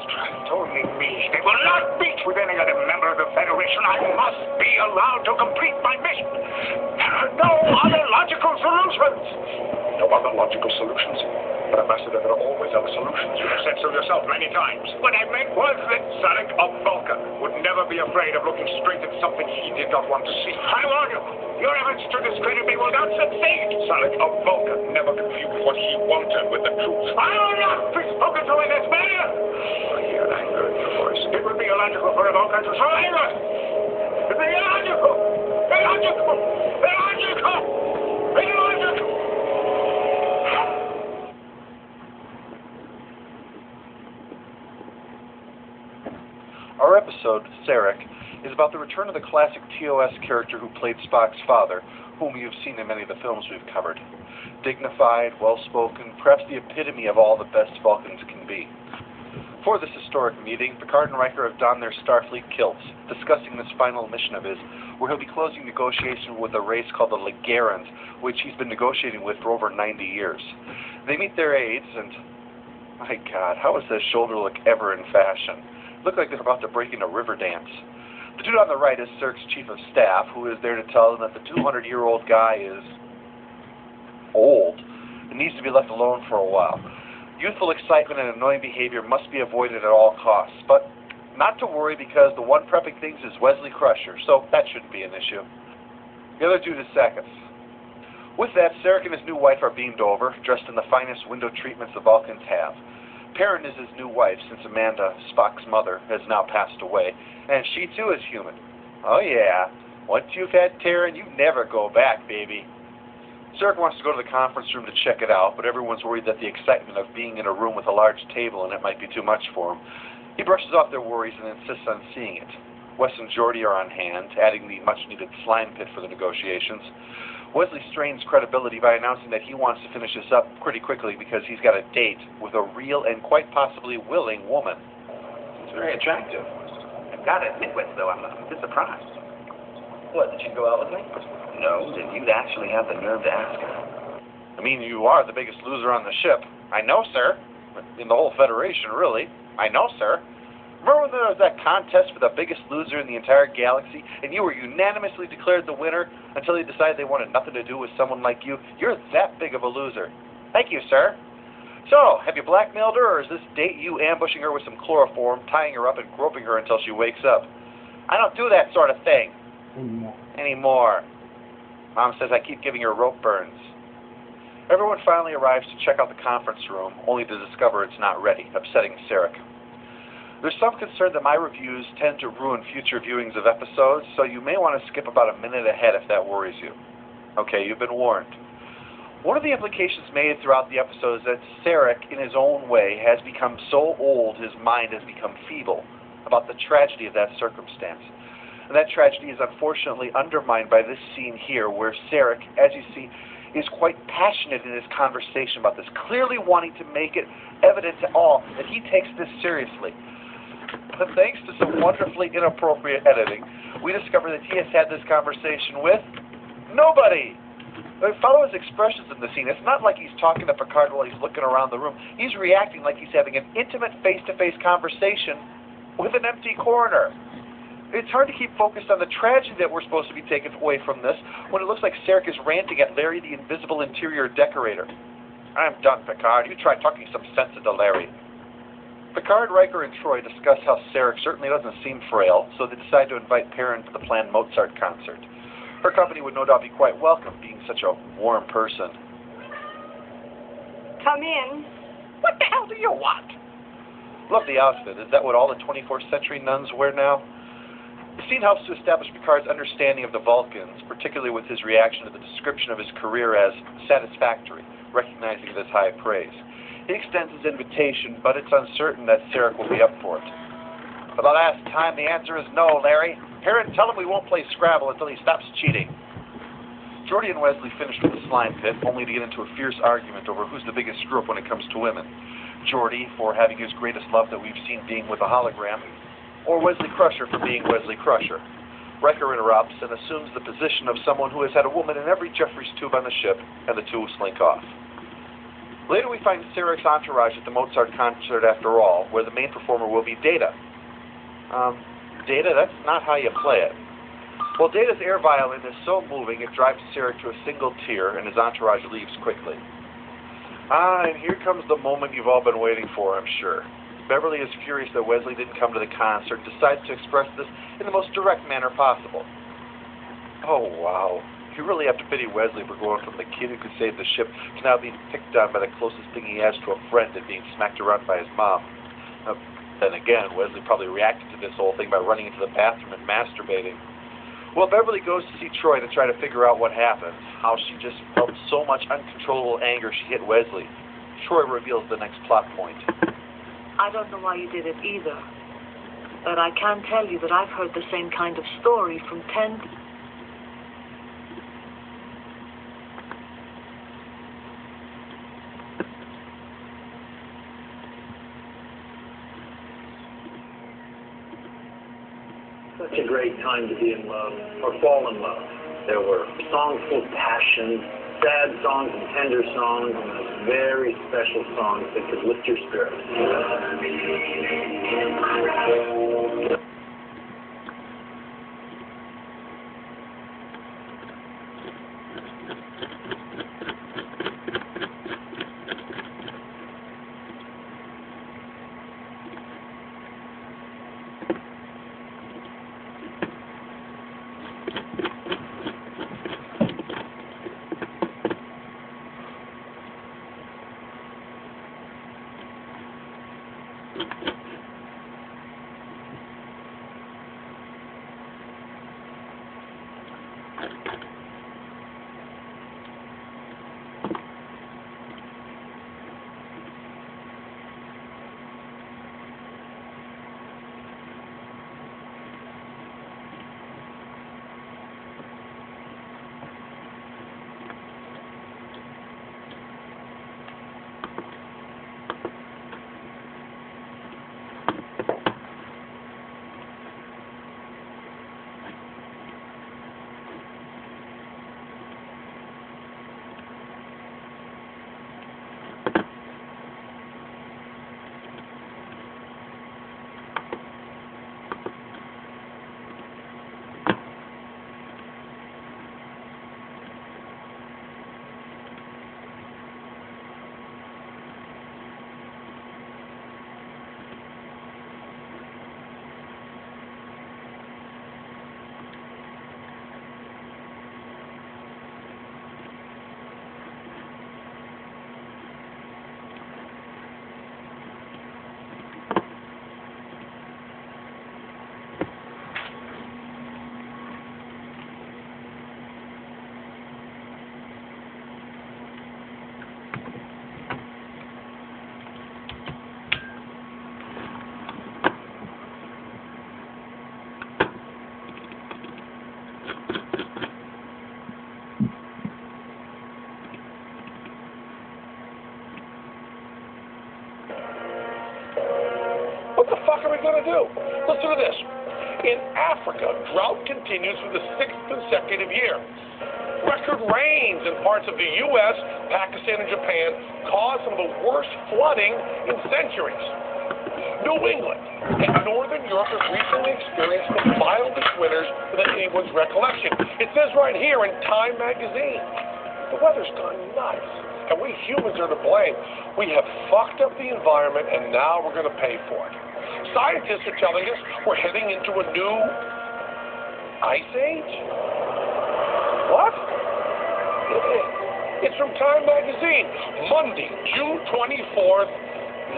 strength, only me. They will not meet with any other member of the Federation. I must be allowed to complete my mission. There are no other logical solutions. No other logical solutions? But, Ambassador, there are always other solutions. You have said so yourself many times. What I meant was that Sonic of Vulcan would never be afraid of looking straight at something he did not want to see. I warn you, your efforts to discredit me will not succeed. Sonic of Vulcan never confused what he wanted with the truth. I will not be spoken to in this manner. I hear anger in your voice. It would be illogical for a Vulcan to show anger. It would be illogical. Illogical. Illogical. Illogical. Our episode, Sarek, is about the return of the classic TOS character who played Spock's father, whom you've seen in many of the films we've covered. Dignified, well-spoken, perhaps the epitome of all the best Vulcans can be. For this historic meeting, Picard and Riker have donned their Starfleet kilts, discussing this final mission of his, where he'll be closing negotiations with a race called the Ligarans, which he's been negotiating with for over 90 years. They meet their aides, and my God, how does their shoulder look ever in fashion? Look like they're about to break into river dance. The dude on the right is Cirque's chief of staff, who is there to tell them that the 200-year-old guy is old and needs to be left alone for a while. Youthful excitement and annoying behavior must be avoided at all costs, but not to worry because the one prepping things is Wesley Crusher, so that shouldn't be an issue. The other dude is Sakis. With that, Sarek and his new wife are beamed over, dressed in the finest window treatments the Vulcans have. Perrin is his new wife, since Amanda, Spock's mother, has now passed away, and she too is human. Oh yeah, once you've had Terran, you never go back, baby. Sarek wants to go to the conference room to check it out, but everyone's worried that the excitement of being in a room with a large table in it might be too much for him. He brushes off their worries and insists on seeing it. Wes and Geordi are on hand, adding the much-needed slime pit for the negotiations. Wesley strains credibility by announcing that he wants to finish this up pretty quickly because he's got a date with a real and quite possibly willing woman. It's very attractive. I've got to admit, though, I'm a bit surprised. What, did she go out with me? No, did you actually have the nerve to ask her? I mean, you are the biggest loser on the ship. I know, sir. In the whole Federation, really. I know, sir. Remember when there was that contest for the biggest loser in the entire galaxy, and you were unanimously declared the winner until they decided they wanted nothing to do with someone like you? You're that big of a loser. Thank you, sir. So, have you blackmailed her, or is this date you ambushing her with some chloroform, tying her up, and groping her until she wakes up? I don't do that sort of thing. Anymore. Mom says I keep giving her rope burns. Everyone finally arrives to check out the conference room, only to discover it's not ready, upsetting Sarek. There's some concern that my reviews tend to ruin future viewings of episodes, so you may want to skip about a minute ahead if that worries you. Okay, you've been warned. One of the implications made throughout the episode is that Sarek, in his own way, has become so old his mind has become feeble about the tragedy of that circumstance. And that tragedy is unfortunately undermined by this scene here, where Sarek, as you see, is quite passionate in his conversation about this, clearly wanting to make it evident to all that he takes this seriously. But thanks to some wonderfully inappropriate editing, we discover that he has had this conversation with nobody. Follow his expressions in the scene. It's not like he's talking to Picard while he's looking around the room. He's reacting like he's having an intimate face-to-face conversation with an empty corner. It's hard to keep focused on the tragedy that we're supposed to be taken away from this when it looks like Sarek is ranting at Larry the Invisible Interior Decorator. I'm done, Picard. You try talking some sense into Larry. Picard, Riker, and Troy discuss how Sarek certainly doesn't seem frail, so they decide to invite Perrin to the planned Mozart concert. Her company would no doubt be quite welcome, being such a warm person. Come in. What the hell do you want? Love the outfit. Is that what all the 24th century nuns wear now? The scene helps to establish Picard's understanding of the Vulcans, particularly with his reaction to the description of his career as satisfactory, recognizing it as high praise. He extends his invitation, but it's uncertain that Sarek will be up for it. For the last time, the answer is no, Larry. Perrin, tell him we won't play Scrabble until he stops cheating. Geordi and Wesley finished with the slime pit, only to get into a fierce argument over who's the biggest screw-up when it comes to women. Geordi for having his greatest love that we've seen being with a hologram, or Wesley Crusher for being Wesley Crusher. Riker interrupts and assumes the position of someone who has had a woman in every Jeffries tube on the ship, and the two slink off. Later we find Sarah's entourage at the Mozart concert after all, where the main performer will be Data. Data, that's not how you play it. Well, Data's air violin is so moving it drives Sarah to a single tear, and his entourage leaves quickly. And here comes the moment you've all been waiting for, I'm sure. Beverly is furious that Wesley didn't come to the concert and decides to express this in the most direct manner possible. Oh, wow. You really have to pity Wesley for going from the kid who could save the ship to now being picked on by the closest thing he has to a friend and being smacked around by his mom. Then again, Wesley probably reacted to this whole thing by running into the bathroom and masturbating. Well, Beverly goes to see Troy to try to figure out what happened, how she just felt so much uncontrollable anger she hit Wesley. Troy reveals the next plot point. I don't know why you did it either, but I can tell you that I've heard the same kind of story from 10... Such a great time to be in love, or fall in love. There were songs full of passion, sad songs and tender songs, and those very special songs that could lift your spirits. What the fuck are we going to do? Listen to this. In Africa, drought continues for the 6th consecutive year. Record rains in parts of the U.S., Pakistan, and Japan caused some of the worst flooding in centuries. New England and Northern Europe have recently experienced the mildest winters than anyone's recollection. It says right here in Time magazine. The weather's gone nuts, and we humans are to blame. We have fucked up the environment, and now we're going to pay for it. Scientists are telling us we're heading into a new ice age? What? It's from Time magazine, Monday, June 24th,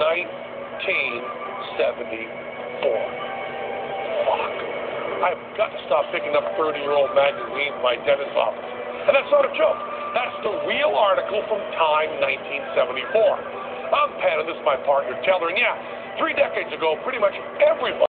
1974. Fuck. I've got to stop picking up 30-year-old magazines in my dentist's office. And that's not a joke. That's the real article from Time 1974. I'm Pat, and this is my partner, Teller. And yeah, 3 decades ago, pretty much everybody